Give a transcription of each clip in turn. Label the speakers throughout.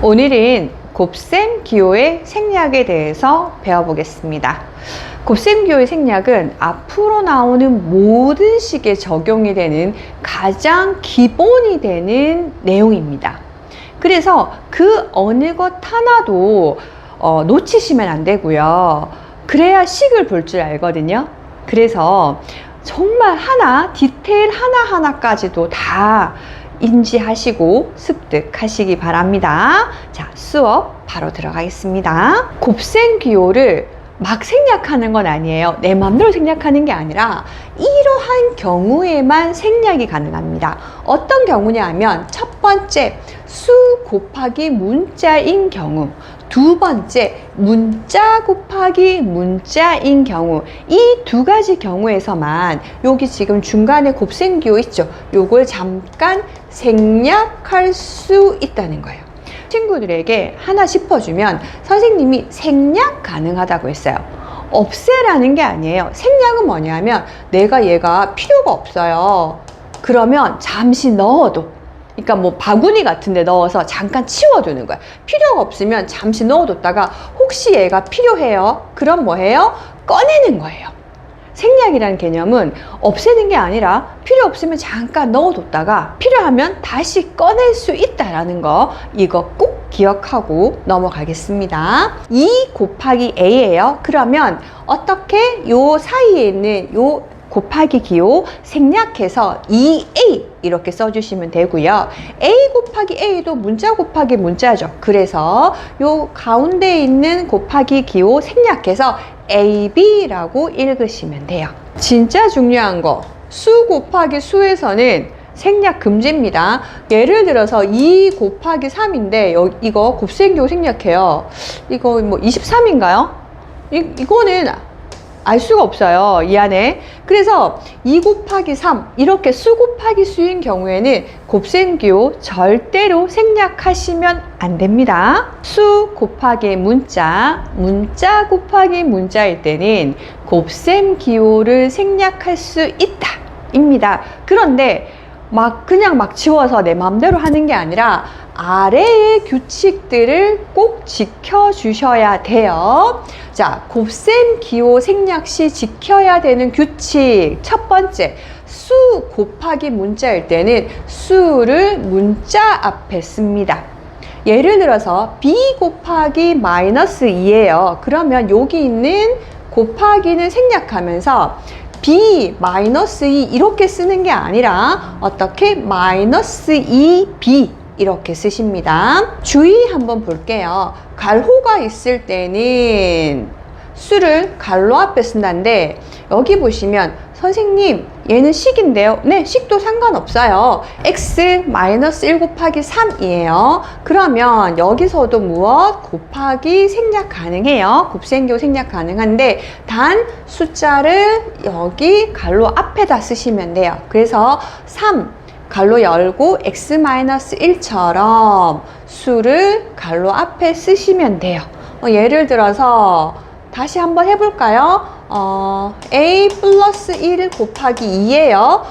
Speaker 1: 오늘은 곱셈 기호의 생략에 대해서 배워보겠습니다. 곱셈 기호의 생략은 앞으로 나오는 모든 식에 적용이 되는 가장 기본이 되는 내용입니다. 그래서 그 어느 것 하나도 놓치시면 안 되고요. 그래야 식을 볼 줄 알거든요. 그래서 정말 디테일 하나하나까지도 다 인지하시고 습득하시기 바랍니다. 자, 수업 바로 들어가겠습니다. 곱셈 기호를 막 생략하는 건 아니에요. 내 마음대로 생략하는 게 아니라 이러한 경우에만 생략이 가능합니다. 어떤 경우냐 하면 첫 번째, 수 곱하기 문자인 경우, 두 번째, 문자 곱하기 문자인 경우, 이 두 가지 경우에서만 여기 지금 중간에 곱셈 기호 있죠? 요걸 잠깐 생략할 수 있다는 거예요. 친구들에게 하나 짚어주면 선생님이 생략 가능하다고 했어요. 없애라는 게 아니에요. 생략은 뭐냐면 내가 얘가 필요가 없어요. 그러면 잠시 넣어도, 그러니까 뭐 바구니 같은 데 넣어서 잠깐 치워두는 거야. 필요가 없으면 잠시 넣어뒀다가 혹시 얘가 필요해요? 그럼 뭐 해요? 꺼내는 거예요. 생략이라는 개념은 없애는 게 아니라 필요 없으면 잠깐 넣어뒀다가 필요하면 다시 꺼낼 수 있다라는 거, 이거 꼭 기억하고 넘어가겠습니다. 2 곱하기 a예요. 그러면 어떻게 요 사이에 있는 요 곱하기 기호 생략해서 2a 이렇게 써주시면 되고요. a 곱하기 a도 문자 곱하기 문자죠. 그래서 요 가운데 있는 곱하기 기호 생략해서 ab라고 읽으시면 돼요. 진짜 중요한 거, 수 곱하기 수에서는 생략 금지입니다. 예를 들어서 2 곱하기 3인데 이거 곱셈 기호 생략해요. 이거 뭐 23인가요? 이거는 알 수가 없어요, 이 안에. 그래서 2 곱하기 3 이렇게 수 곱하기 수인 경우에는 곱셈 기호 절대로 생략하시면 안 됩니다. 수 곱하기 문자, 문자 곱하기 문자일 때는 곱셈 기호를 생략할 수 있다 입니다. 그런데 그냥 막 지워서 내 마음대로 하는 게 아니라 아래의 규칙들을 꼭 지켜주셔야 돼요. 자, 곱셈 기호 생략 시 지켜야 되는 규칙. 첫 번째, 수 곱하기 문자일 때는 수를 문자 앞에 씁니다. 예를 들어서 b 곱하기 마이너스 2예요. 그러면 여기 있는 곱하기는 생략하면서 b 마이너스 2 이렇게 쓰는 게 아니라 어떻게 마이너스 2b 이렇게 쓰십니다. 주의 한번 볼게요. 괄호가 있을 때는 수를 괄호 앞에 쓴다는데 여기 보시면 선생님 얘는 식인데요. 네, 식도 상관없어요. x-1 곱하기 3이에요. 그러면 여기서도 무엇? 곱하기 생략 가능해요. 곱셈기호 생략 가능한데 단 숫자를 여기 괄호 앞에다 쓰시면 돼요. 그래서 3 괄호 열고 x-1처럼 수를 괄호 앞에 쓰시면 돼요. 예를 들어서 다시 한번 해볼까요? a 플러스 1 곱하기 2예요.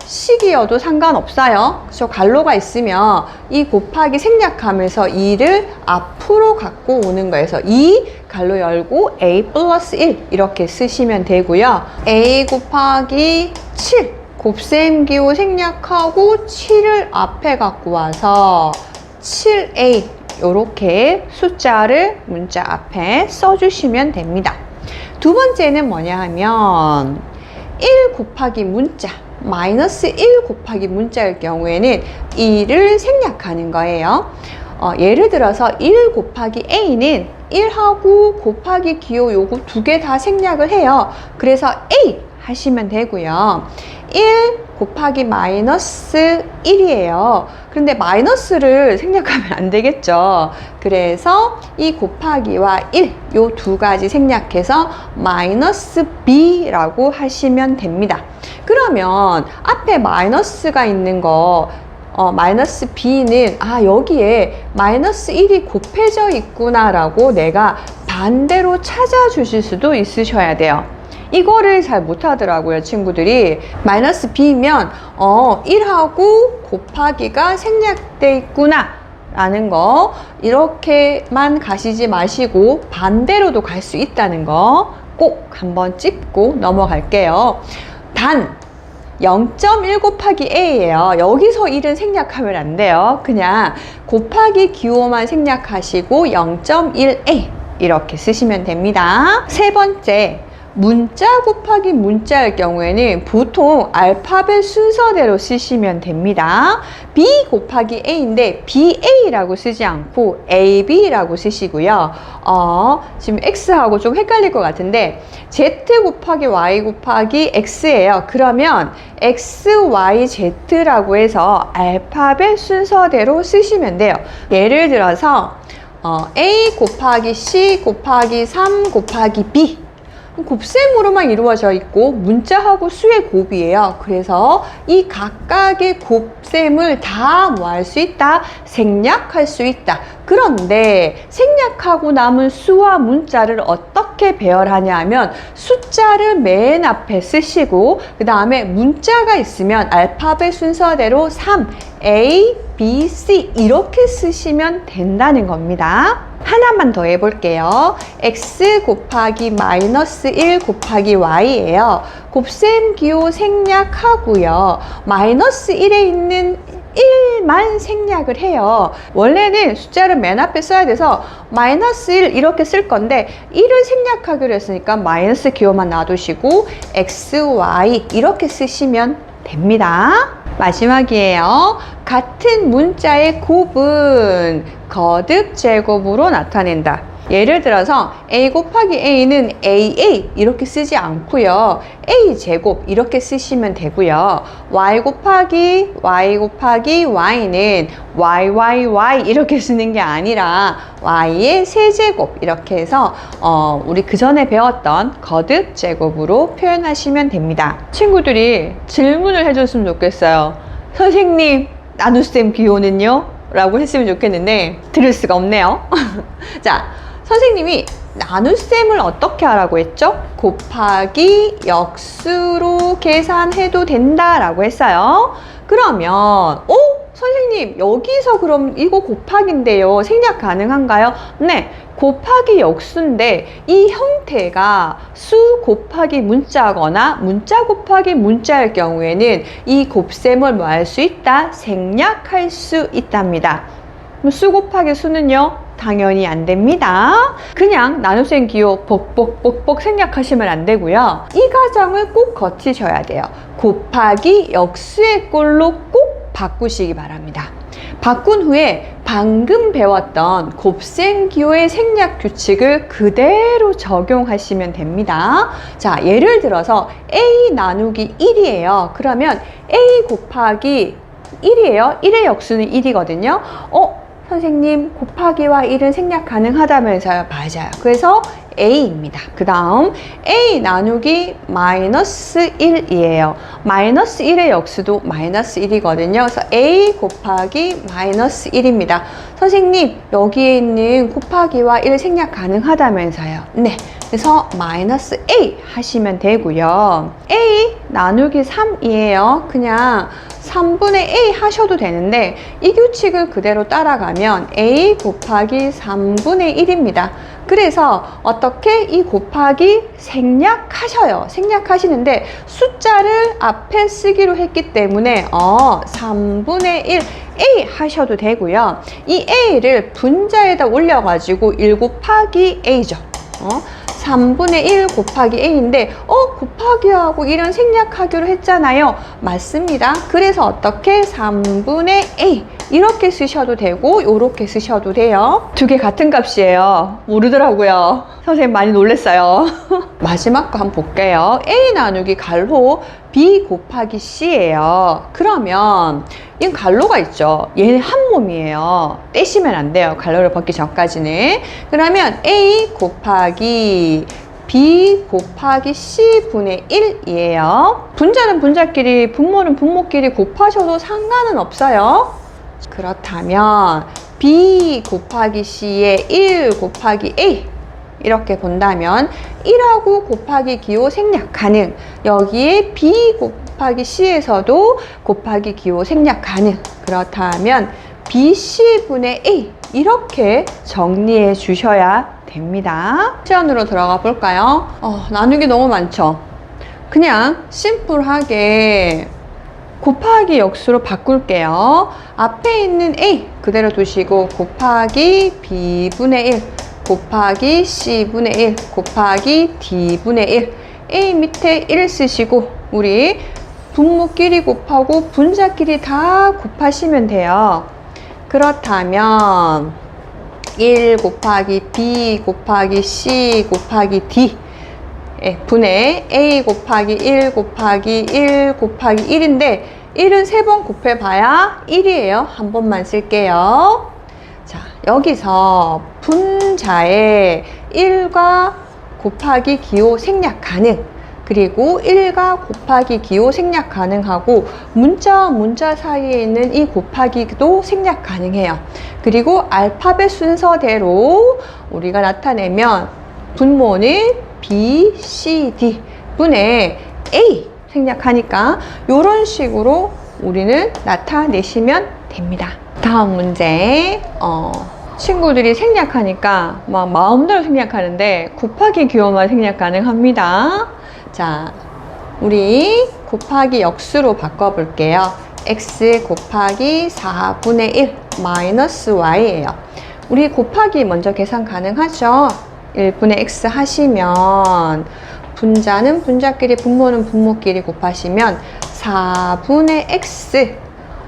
Speaker 1: 식이어도 상관없어요. 그래서 괄호가 있으면 이 곱하기 생략하면서 2를 앞으로 갖고 오는 거예요. 그래서 2 괄호 열고 a 플러스 1 이렇게 쓰시면 되고요. a 곱하기 7 곱셈 기호 생략하고 7을 앞에 갖고 와서 7a 이렇게 숫자를 문자 앞에 써주시면 됩니다. 두 번째는 뭐냐 하면 1 곱하기 문자, 마이너스 1 곱하기 문자일 경우에는 1을 생략하는 거예요. 예를 들어서 1 곱하기 a는 1하고 곱하기 기호 요거 두 개 다 생략을 해요. 그래서 a 하시면 되고요. 1 곱하기 마이너스 1이에요. 그런데 마이너스를 생략하면 안 되겠죠. 그래서 이 곱하기와 1, 요 두 가지 생략해서 마이너스 b라고 하시면 됩니다. 그러면 앞에 마이너스가 있는 거, 마이너스 b는 여기에 마이너스 1이 곱해져 있구나 라고 내가 반대로 찾아주실 수도 있으셔야 돼요. 이거를 잘 못하더라고요, 친구들이. 마이너스 b면 1하고 곱하기가 생략돼 있구나 라는 거 이렇게만 가시지 마시고 반대로도 갈 수 있다는 거 꼭 한번 짚고 넘어갈게요. 단 0.1 곱하기 a예요. 여기서 1은 생략하면 안 돼요. 그냥 곱하기 기호만 생략하시고 0.1a 이렇게 쓰시면 됩니다. 세 번째, 문자 곱하기 문자일 경우에는 보통 알파벳 순서대로 쓰시면 됩니다. b 곱하기 a인데 ba라고 쓰지 않고 ab라고 쓰시고요. 지금 x하고 좀 헷갈릴 것 같은데 z 곱하기 y 곱하기 x예요. 그러면 x, y, z라고 해서 알파벳 순서대로 쓰시면 돼요. 예를 들어서 a 곱하기 c 곱하기 3 곱하기 b 곱셈으로만 이루어져 있고 문자하고 수의 곱이에요. 그래서 이 각각의 곱셈을 다 뭐 할 수 있다? 생략할 수 있다. 그런데 생략하고 남은 수와 문자를 어떻게 배열하냐 하면 숫자를 맨 앞에 쓰시고 그 다음에 문자가 있으면 알파벳 순서대로 3, A, B, C 이렇게 쓰시면 된다는 겁니다. 하나만 더 해볼게요. x 곱하기 마이너스 1 곱하기 y예요. 곱셈 기호 생략하고요. 마이너스 1에 있는 1만 생략을 해요. 원래는 숫자를 맨 앞에 써야 돼서 마이너스 1 이렇게 쓸 건데 1을 생략하기로 했으니까 마이너스 기호만 놔두시고 x, y 이렇게 쓰시면 됩니다. 마지막이에요. 같은 문자의 곱은 거듭 제곱으로 나타낸다. 예를 들어서 a 곱하기 a는 aa 이렇게 쓰지 않고요. a 제곱 이렇게 쓰시면 되고요. y 곱하기 y는 yyyy 이렇게 쓰는 게 아니라 y의 세제곱 이렇게 해서 우리 그 전에 배웠던 거듭 제곱으로 표현하시면 됩니다. 친구들이 질문을 해줬으면 좋겠어요. 선생님, 나눗셈 기호는요? 라고 했으면 좋겠는데 들을 수가 없네요. 자, 선생님이 나눗셈을 어떻게 하라고 했죠? 곱하기 역수로 계산해도 된다라고 했어요. 그러면 선생님 여기서 그럼 이거 곱하기인데요. 생략 가능한가요? 네, 곱하기 역수인데 이 형태가 수 곱하기 문자거나 문자 곱하기 문자일 경우에는 이 곱셈을 뭐 할 수 있다? 생략할 수 있답니다. 수 곱하기 수는요? 당연히 안 됩니다. 그냥 나눗셈 기호 뻑뻑뻑뻑 생략하시면 안 되고요. 이 과정을 꼭 거치셔야 돼요. 곱하기 역수의 꼴로 꼭 바꾸시기 바랍니다. 바꾼 후에 방금 배웠던 곱셈 기호의 생략 규칙을 그대로 적용하시면 됩니다. 자, 예를 들어서 a 나누기 1이에요. 그러면 a 곱하기 1이에요. 1의 역수는 1이거든요. 선생님 곱하기와 1은 생략 가능하다면서요. 맞아요. 그래서 a입니다. 그 다음 a 나누기 마이너스 1이에요. 마이너스 1의 역수도 마이너스 1이거든요. 그래서 a 곱하기 마이너스 1입니다. 선생님 여기에 있는 곱하기와 1 생략 가능하다면서요. 네. 그래서 마이너스 a 하시면 되고요. a 나누기 3이에요. 그냥 3분의 a 하셔도 되는데 이 규칙을 그대로 따라가면 a 곱하기 3분의 1입니다. 그래서 어떻게 이 곱하기 생략하셔요. 생략하시는데 숫자를 앞에 쓰기로 했기 때문에 3분의 1 a 하셔도 되고요. 이 a를 분자에다 올려가지고 1 곱하기 a죠. 3분의 1 곱하기 a인데 곱하기하고 1은 생략하기로 했잖아요. 맞습니다. 그래서 어떻게 3분의 a 이렇게 쓰셔도 되고 이렇게 쓰셔도 돼요. 두 개 같은 값이에요. 모르더라고요. 선생님 많이 놀랐어요. 마지막 거 한번 볼게요. a 나누기 갈호 b 곱하기 c예요. 그러면 이건 갈로가 있죠. 얘는 한 몸이에요. 떼시면 안 돼요. 갈로를 벗기 전까지는. 그러면 a 곱하기 b 곱하기 c 분의 1이에요. 분자는 분자끼리, 분모는 분모끼리 곱하셔도 상관은 없어요. 그렇다면 b 곱하기 c의 1 곱하기 a 이렇게 본다면 1하고 곱하기 기호 생략 가능. 여기에 b 곱하기 c에서도 곱하기 기호 생략 가능. 그렇다면 BC분의 A 이렇게 정리해 주셔야 됩니다. 시연으로 들어가 볼까요? 나누기 너무 많죠? 그냥 심플하게 곱하기 역수로 바꿀게요. 앞에 있는 A 그대로 두시고 곱하기 B분의 1 곱하기 C분의 1 곱하기 D분의 1 A 밑에 1 쓰시고 우리 분모끼리 곱하고 분자끼리 다 곱하시면 돼요. 그렇다면 1 곱하기 B 곱하기 C 곱하기 D 분의 A 곱하기 1 곱하기 1 곱하기 1인데 1은 3번 곱해봐야 1이에요. 한 번만 쓸게요. 자, 여기서 분자에 1과 곱하기 기호 생략 가능, 그리고 1과 곱하기 기호 생략 가능하고 문자와 문자 사이에 있는 이 곱하기도 생략 가능해요. 그리고 알파벳 순서대로 우리가 나타내면 분모는 B, C, D 분의 A 생략하니까 이런 식으로 우리는 나타내시면 됩니다. 다음 문제. 친구들이 생략하니까 막 마음대로 생략하는데 곱하기 기호만 생략 가능합니다. 자, 우리 곱하기 역수로 바꿔볼게요. x 곱하기 4분의 1 마이너스 y예요. 우리 곱하기 먼저 계산 가능하죠? 1분의 x 하시면 분자는 분자끼리 분모는 분모끼리 곱하시면 4분의 x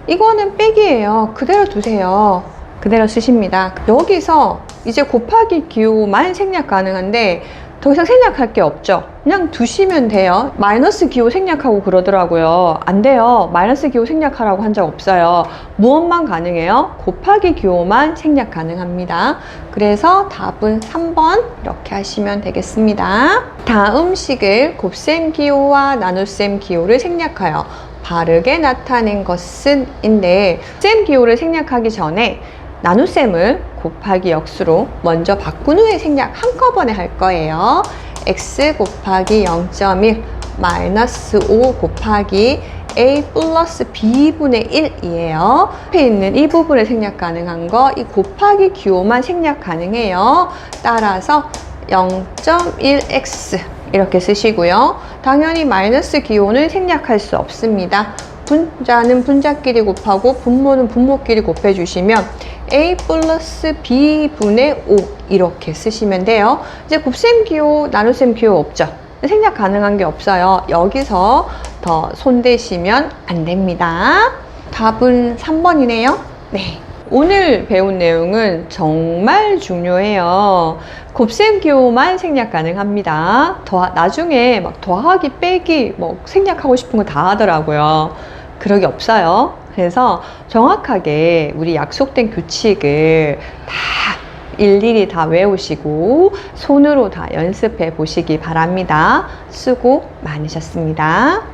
Speaker 1: 이거는 빼기예요. 그대로 두세요. 그대로 쓰십니다. 여기서 이제 곱하기 기호만 생략 가능한데 더 이상 생략할 게 없죠. 그냥 두시면 돼요. 마이너스 기호 생략하고 그러더라고요. 안 돼요. 마이너스 기호 생략하라고 한 적 없어요. 무엇만 가능해요? 곱하기 기호만 생략 가능합니다. 그래서 답은 3번 이렇게 하시면 되겠습니다. 다음 식을 곱셈 기호와 나눗셈 기호를 생략하여 바르게 나타낸 것은 인데 곱셈 기호를 생략하기 전에 나눗셈을 곱하기 역수로 먼저 바꾼 후에 생략 한꺼번에 할 거예요. x 곱하기 0.1 마이너스 5 곱하기 a 플러스 b분의 1이에요. 앞에 있는 이 부분을 생략 가능한 거, 이 곱하기 기호만 생략 가능해요. 따라서 0.1x 이렇게 쓰시고요. 당연히 마이너스 기호는 생략할 수 없습니다. 분자는 분자끼리 곱하고 분모는 분모끼리 곱해주시면 a 플러스 b분의 5 이렇게 쓰시면 돼요. 이제 곱셈 기호, 나눗셈 기호 없죠? 생략 가능한 게 없어요. 여기서 더 손대시면 안 됩니다. 답은 3번이네요. 네. 오늘 배운 내용은 정말 중요해요. 곱셈 기호만 생략 가능합니다. 나중에 막 더하기, 빼기, 뭐 생략하고 싶은 거 다 하더라고요. 그러기 없어요. 그래서 정확하게 우리 약속된 규칙을 다 일일이 다 외우시고 손으로 다 연습해 보시기 바랍니다. 수고 많으셨습니다.